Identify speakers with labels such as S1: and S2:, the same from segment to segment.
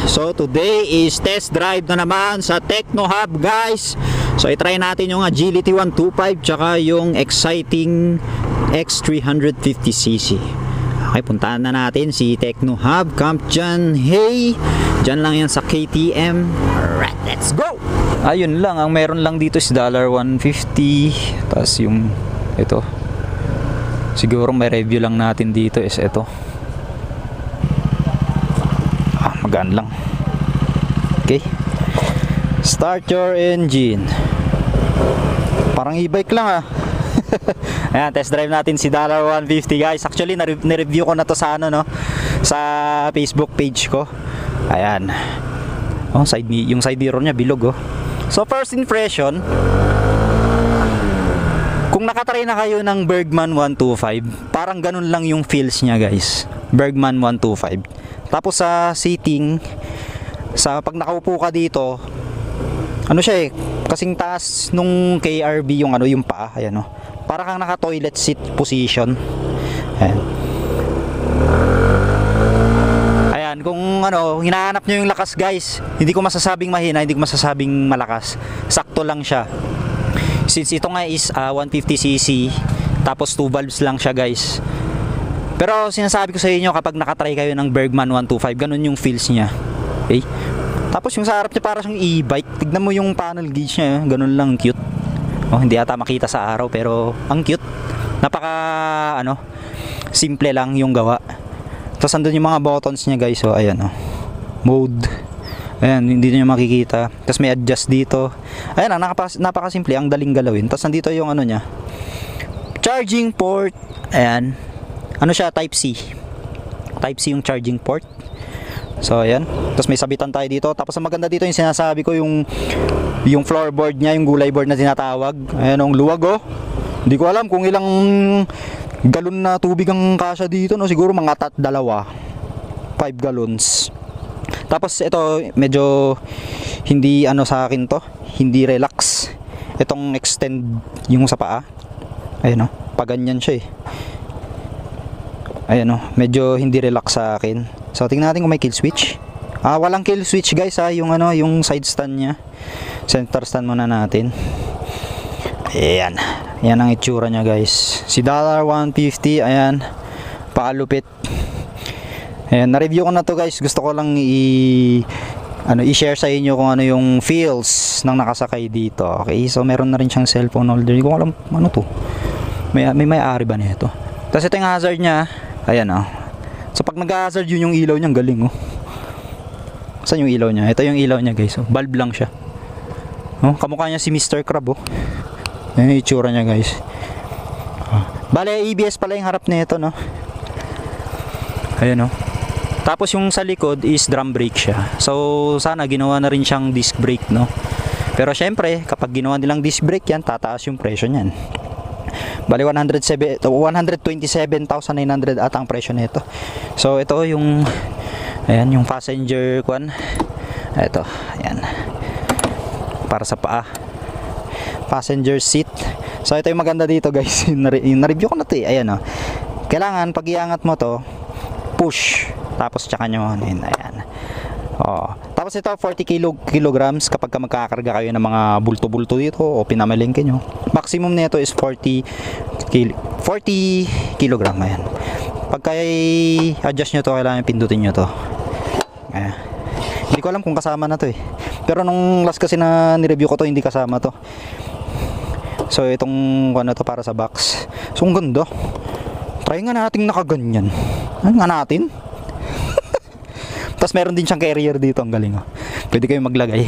S1: So today is test drive na naman sa Tekno Hub guys. So i-try natin yung Agility 125 tsaka yung Exciting X350cc. Okay, puntahan na natin si Tekno Hub Camp John. Hey, dyan lang yan sa KTM. Alright, let's go! Ayun lang, ang meron lang dito is $150. Tapos yung ito, siguro may review lang natin dito is ito. Magaan lang. Okay, start your engine. Parang e-bike lang ah. Ayan, test drive natin si $150 guys. Actually na-review ko na to sa ano no, sa Facebook page ko. Ayan. Oh, yung side mirror niya bilog oh. So first impression, kung nakatry na kayo ng Bergman 125, parang ganun lang yung feels niya guys. Bergman 125. Tapos sa seating, sa pag nakaupo ka dito, ano siya eh, kasing taas nung KRB yung ano, yung paa, ayan oh. Para kang naka toilet seat position. Ayan. Ayan, kung ano, hinahanap nyo yung lakas guys, hindi ko masasabing mahina, hindi ko masasabing malakas. Sakto lang siya. Since ito nga is 150cc, tapos 2 valves lang siya guys. Pero sinasabi ko sa inyo, kapag nakatry kayo ng Bergman 125, ganun yung feels niya. Okay? Tapos yung sa harap niya para siyang e-bike. Tignan mo yung panel gauge niya, ganun lang cute. Oh, hindi ata makita sa araw pero ang cute. Napaka ano, simple lang yung gawa. Tapos andun yung mga buttons niya guys. So ayan oh. Mode. Ayan, hindi niyo makikita. Tapos may adjust dito. Ayan, napaka-simple, ang daling galawin. Tapos nandito yung ano niya. Charging port. Ayan. Ano siya, type C. Type C yung charging port. So ayan. Tapos may sabitan tayo dito. Tapos ang maganda dito yung sinasabi ko, yung floorboard niya, yung gulay board na tinatawag. Ayan, ang luwag oh. Hindi ko alam kung ilang galon na tubig ang kasya dito, no? Siguro mga 2. 5 gallons. Tapos ito medyo hindi ano sa akin to, hindi relax. Itong extend yung sa paa. Ayan oh, paganyan siya eh. Ayan oh, medyo hindi relax sa akin. So tingnan natin kung may kill switch. Walang kill switch guys ha, yung ano, yung side stand niya. Center stand muna natin. Ayan. Yan ang itsura niya guys. Si $150, ayan. Pakalupit. Ayan, na-review ko na to guys. Gusto ko lang i-share sa inyo kung ano yung feels ng nakasakay dito. Okay, so meron na rin siyang cellphone holder. Hindi ko alam ano to. May-ari ba nito? Tapos ito yung hazard niya. Ayan oh. So pag nag-hazard yun yung ilaw niya, galing oh. Saan yung ilaw niya? Ito yung ilaw niya guys oh. Bulb lang siya. Oh, kamukha niya si Mr. Crab oh. Ayan yung itsura niya guys. Bale, ABS pala yung harap nito no. Ayan oh. Tapos yung sa likod is drum brake siya. So sana ginawa na rin siyang disc brake no. Pero syempre kapag ginawa nilang disc brake yan, tataas yung presyo niyan. Bali 127,900 at ang presyo nito. So ito yung ayan yung passenger kwan. Ito, ayan. Para sa paa. Passenger seat. So ito yung maganda dito guys. Yung na-review ko na 'to eh. Ayan oh. Kailangan pag iangat mo 'to, push. Tapos tsaka nyo ayan. Oh. Tapos ito 40 kilograms kapag magkakarga kayo ng mga bulto-bulto dito o pinamalengke nyo. Maximum nito is 40 kilogram. Ayan. Pagka i-adjust nyo to, kailangan pindutin nyo to. Ayan. Hindi ko alam kung kasama na to eh. Pero nung last kasi na nireview ko to, hindi kasama to. So itong ano to para sa box. So ang ganda. Try nga natin nakaganyan. Ano nga natin? Tapos meron din siyang carrier dito, ang galing oh. Pwede kayong maglagay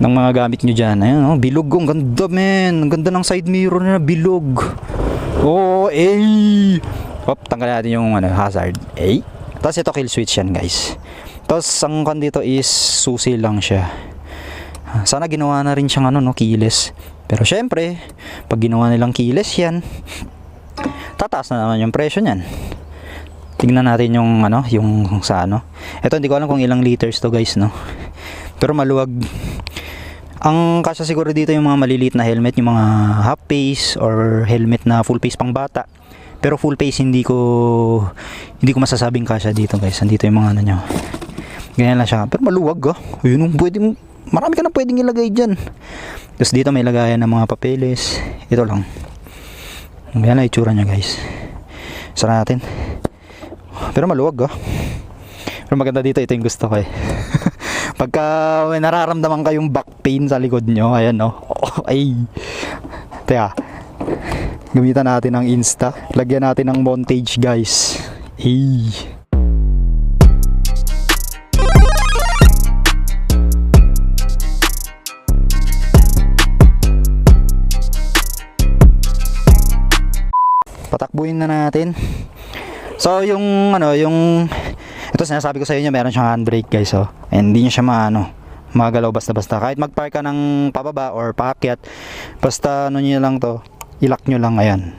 S1: ng mga gamit nyo dyan. Ayan oh, bilog oh, ang ganda men. Ang ganda ng side mirror na bilog. Oh, eh. Hop, tanggalin natin yung ano, hazard. Eh. Tapos ito kill switch yan guys. Tapos ang kan dito is susi lang siya. Sana ginawa na rin siyang ano no, keyless. Pero syempre, pag ginawa nilang keyless yan, tataas na naman yung presyo niyan. Tingnan natin yung ano, yung sa ano. Ito hindi ko alam kung ilang liters to guys no. Pero maluwag. Ang kasya siguro dito yung mga maliliit na helmet, yung mga half face or helmet na full face pang bata. Pero full face hindi ko masasabing kasya dito guys. Andito yung mga ano nyo. Ganyan lang siya. Pero maluwag Ayun, pwedeng, marami ka na pwedeng ilagay dyan. Tapos dito may lagayan ng mga papeles. Ito lang. Ganyan lang itsura niya guys. Sara natin. Pero maluwag Pero maganda dito, ito yung gusto ko Pagka may nararamdaman kayong back pain sa likod nyo, ayan ay. Teka. Gamitan natin ng Insta. Lagyan natin ng montage guys. Patakbuhin na natin. So yung ito sinasabi ko sa inyo, meron siyang handbrake guys and hindi niya siya magalaw basta-basta. Kahit mag-park ka ng pababa or paakyat, basta niyo lang to, i-lock nyo lang, ayan.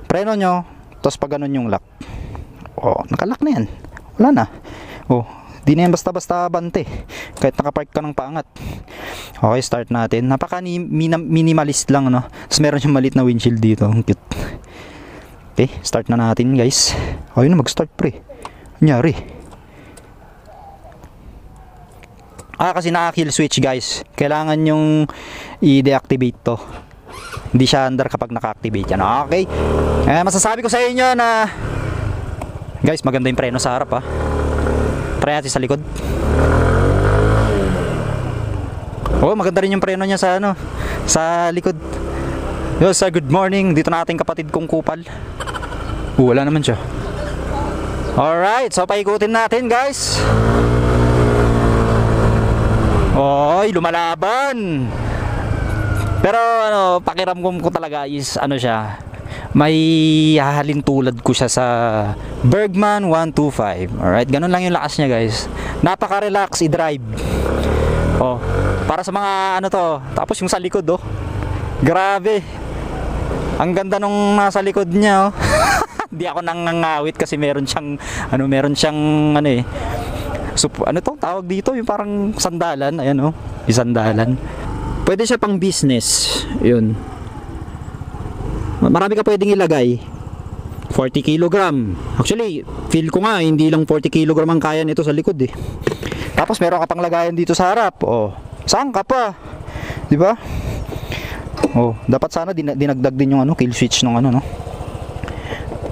S1: Preno nyo, tapos pag ganun yung lock. Nakalock na yan. Wala na. Di na yan basta-basta bante. Kahit nakapark ka ng paangat. Okay, start natin. Napaka minimalist lang Tapos meron siyang maliit na windshield dito. Ang cute. Okay, start na natin guys. Ayun na, mag-start pre. Anyari. Kasi naka-kill switch guys. Kailangan yung i-deactivate to. Hindi siya under kapag naka-activate yan. Okay. Masasabi ko sa inyo na guys, maganda yung preno sa harap Try natin sa likod. Maganda rin yung preno niya sa sa likod. Good morning. Dito na ating kapatid kong kupal. Wala naman siya. Alright, so paikutin natin guys. Lumalaban. Pero pakiram ko talaga is siya, may hahalin tulad ko siya sa Bergman 125. Alright, ganun lang yung lakas niya guys. Napaka-relax i-drive. Para sa mga tapos yung sa likod grabe. Ang ganda nung nasa likod niya Hindi ako nangangawit kasi meron siyang tawag dito, yung parang sandalan, ayan yung sandalan. Pwede siya pang business, yun. Marami ka pwedeng ilagay. 40 kg. Actually, feel ko nga hindi lang 40 kg ang kaya nito sa likod Tapos meron ka pang lagayan dito sa harap. Saan ka pa? 'Di ba? Dapat sana dinagdag din yung kill switch nung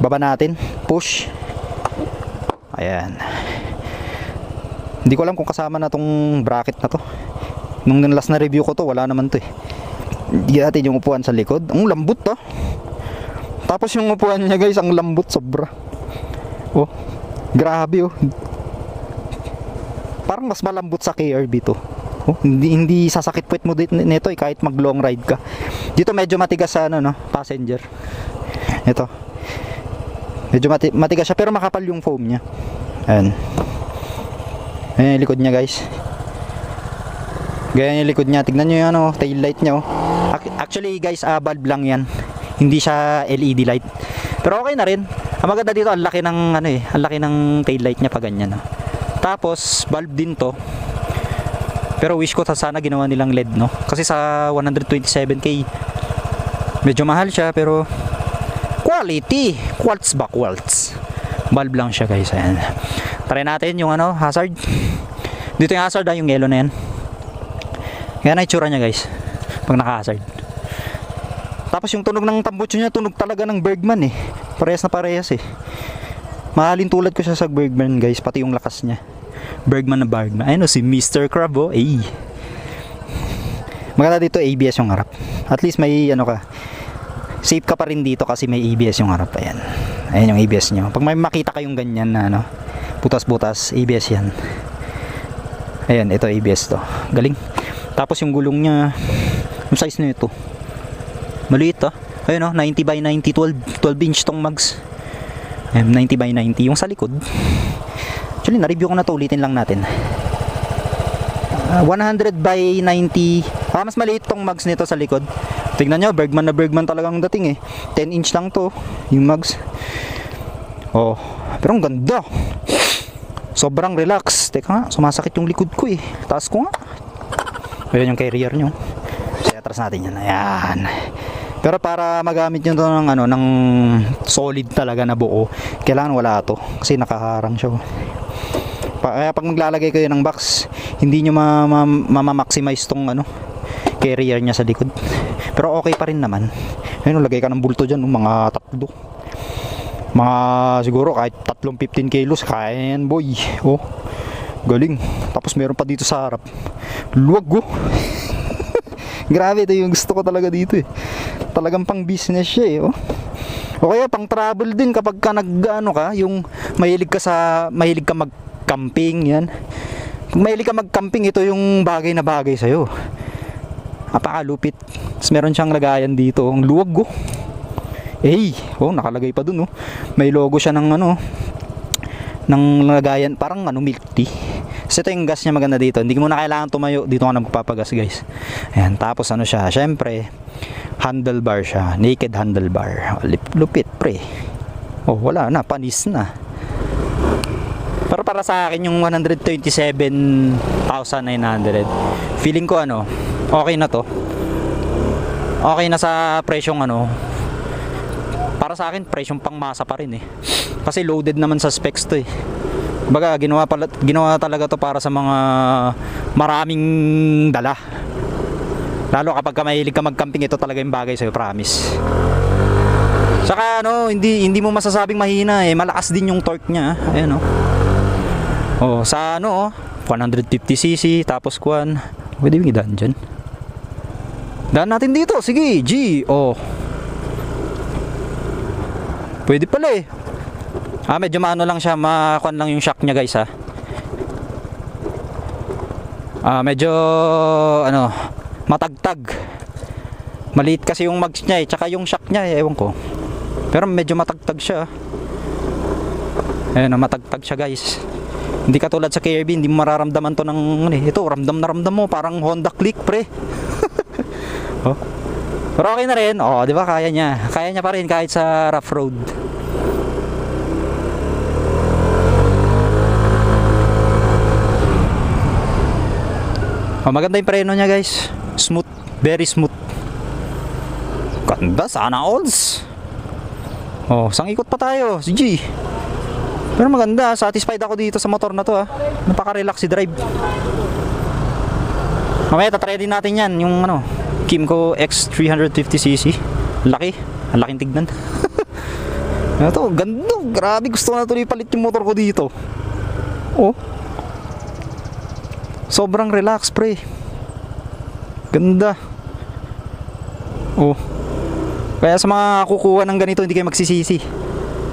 S1: Baba natin, push. Ayan. Hindi ko alam kung kasama na tong bracket na to. Nung last na review ko to, wala naman to Hindi natin yung upuan sa likod. Ang lambot Tapos yung upuan niya guys, ang lambot sobra. Grabe Parang mas malambot sa KRB to. Hindi sasakit puwet mo nito kahit mag long ride ka. Dito medyo matigas sa passenger. Ito. Medyo matigas siya pero makapal yung foam niya. Ayan. Ayan yung likod niya guys. Ganyan yung likod niya. Tignan nyo yung tail light niya Actually guys, bulb lang yan. Hindi siya LED light. Pero okay na rin. Ang maganda dito, ang laki ng ang laki ng tail light niya pa ganyan Tapos bulb din to. Pero wish ko sana ginawa nilang LED Kasi sa 127k medyo mahal siya pero quality. Quartz ba? Quartz. Bulb lang siya guys. Ayan. Try natin yung hazard. Dito yung hazard yung yellow na yan. Yan ang itsura niya guys pag naka-hazard. Tapos yung tunog ng tambutso niya, tunog talaga ng Bergman Parehas na parehas Mahalin tulad ko siya sa Bergman guys, pati yung lakas niya. Bergman na Bergman. Ayun si Mr. Crab Maganda dito ABS yung harap. At least may safe ka pa rin dito kasi may ABS yung harap. Ayan yung ABS nyo. Pag may makita kayong ganyan na butas-butas, ABS yan. Ayan, ito ABS to. Galing. Tapos yung gulong niya, yung size na ito, maliit ayun 90 by 90, 12 inch tong mags. 90 by 90 yung sa likod. Actually na-review ko na to, ulitin lang natin. 100 by 90. Mas maliit tong mags nito sa likod. Tignan nyo, Bergman na Bergman talagang dating 10 inch lang to yung mags. Pero ang ganda. Sobrang relax. Teka nga, sumasakit yung likod ko Taas ko nga. Ayan yung carrier nyo. So atras natin yan. Ayan. Pero para magamit nyo to ng solid talaga na buo, kailangan wala to kasi nakaharang siya. Kaya pag maglalagay kayo ng box, hindi nyo ma-maximize tong ano, carrier niya sa likod. Pero okay pa rin naman. Ayun, lagay ka ng bulto dyan, mga tatlo. Mga siguro kahit 15 kilos, kaya yan boy. Oh, galing. Tapos meron pa dito sa harap. Luwag oh. Grabe, ito yung gusto ko talaga dito eh. Talagang pang business siya eh. Oh. O kaya pang travel din kapag ka nag-ano ka, yung mahilig ka mag-camping yan. Kung mahilig ka mag-camping, ito yung bagay na bagay sa'yo. Napakalupit. Tapos meron siyang lagayan dito. Ang luwag oh. Eh, oh, nakalagay pa dun oh. May logo siya ng ano, ng lagayan, parang ano, milk tea. Kasi ito yung gas niya maganda dito. Hindi mo na kailangan tumayo. Dito ka na magpapagas guys. Ayan, tapos ano siya, syempre handlebar siya, naked handlebar. Lupit pre. Oh, wala na, panis na. Pero para sa akin yung 127,900, feeling ko ano, okay na to. Okay na sa presyong ano, para sa akin presyong pangmasa pa rin eh. Kasi loaded naman sa specs to eh. Baga ginawa talaga to para sa mga maraming dala. Lalo kapag ka mahilig ka mag-camping, ito talaga yung bagay sa'yo, promise. Saka ano, hindi mo masasabing mahina eh. Malakas din yung torque niya. Ayan oh. Oh, sa ano oh, 150cc tapos kuan. Pwede yung idaan dyan. Daan natin dito. Sige, G. Oh. Pwede pala eh. Medyo maano lang siya, makuan lang yung shock niya guys ha. Medyo ano, matagtag. Maliit kasi yung mags niya eh, tsaka yung shock niya eh, ewan ko. Pero medyo matagtag siya. Ayun, matagtag siya guys. Hindi katulad sa KRB, hindi mo mararamdaman to ng ano eh. Ito, ramdam na ramdam mo, parang Honda Click pre. Oh. Pero okay na rin. Oh, di ba kaya niya? Kaya niya pa rin kahit sa rough road. Oh, maganda yung preno niya guys. Smooth, very smooth. Ganda, sana alls. Oh, isang ikot pa tayo, G. Pero maganda, satisfied ako dito sa motor na to ha. Napaka-relax si drive. Mamaya tatry din natin yan, yung ano, Kymco X350cc. Laki, ang laking tignan. Ito, ganda, grabe, gusto ko na tuloy palit yung motor ko dito. Oh. Sobrang relax pre. Ganda. Oh. Kaya sa mga kukuha ng ganito, hindi kayo magsisisi.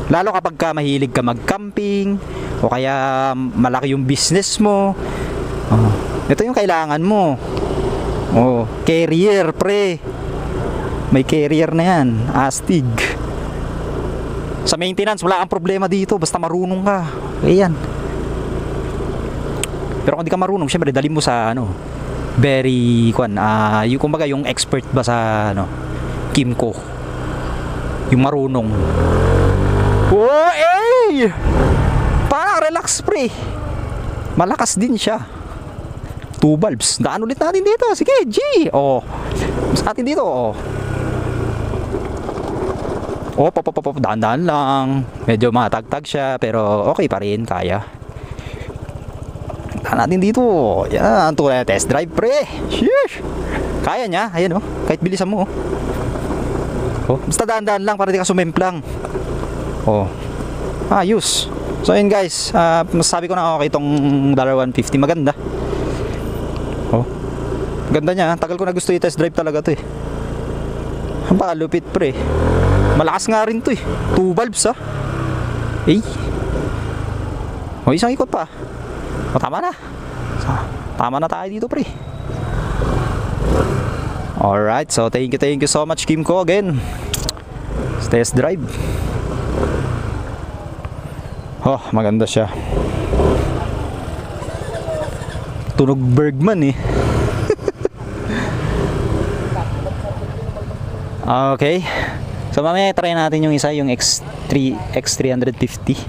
S1: Lalo kapag ka mahilig ka mag-camping o kaya malaki yung business mo. Oh. Ito yung kailangan mo. Oh, carrier pre. May carrier na yan, astig. Sa maintenance wala kang problema dito basta marunong ka. Ayan. Pero kung di ka marunong, syempre dali mo sa ano, very yung kumbaga yung expert ba sa ano, Kymco. Yung marunong. Oh, eh! Parang relax pre. Malakas din siya. 2 valves. Daan ulit natin dito. Sige, G. Oh. Mas natin dito, oh. Oh, pop. Daan-daan lang. Medyo matagtag siya, pero okay pa rin, kaya. Natin dito. Yan, tulad na test drive pre. Sheesh. Kaya niya, ayan oh. Kahit bilisan mo oh. Oh, basta daan-daan lang para di ka sumemplang. Oh. Ayos. So ayun guys, masasabi ko na okay itong $150, maganda. Oh. Ganda niya, tagal ko na gusto i-test drive talaga to eh. Ang palupit pre. Malakas nga rin to eh. 2 valves ha. Eh. Oh, isang ikot pa. O, tama na. Tama na tayo dito pre. Alright, so thank you so much Kymco again. Test drive. Oh, maganda siya. Tunog Bergman eh. Okay. So mamaya try natin yung isa, yung X350.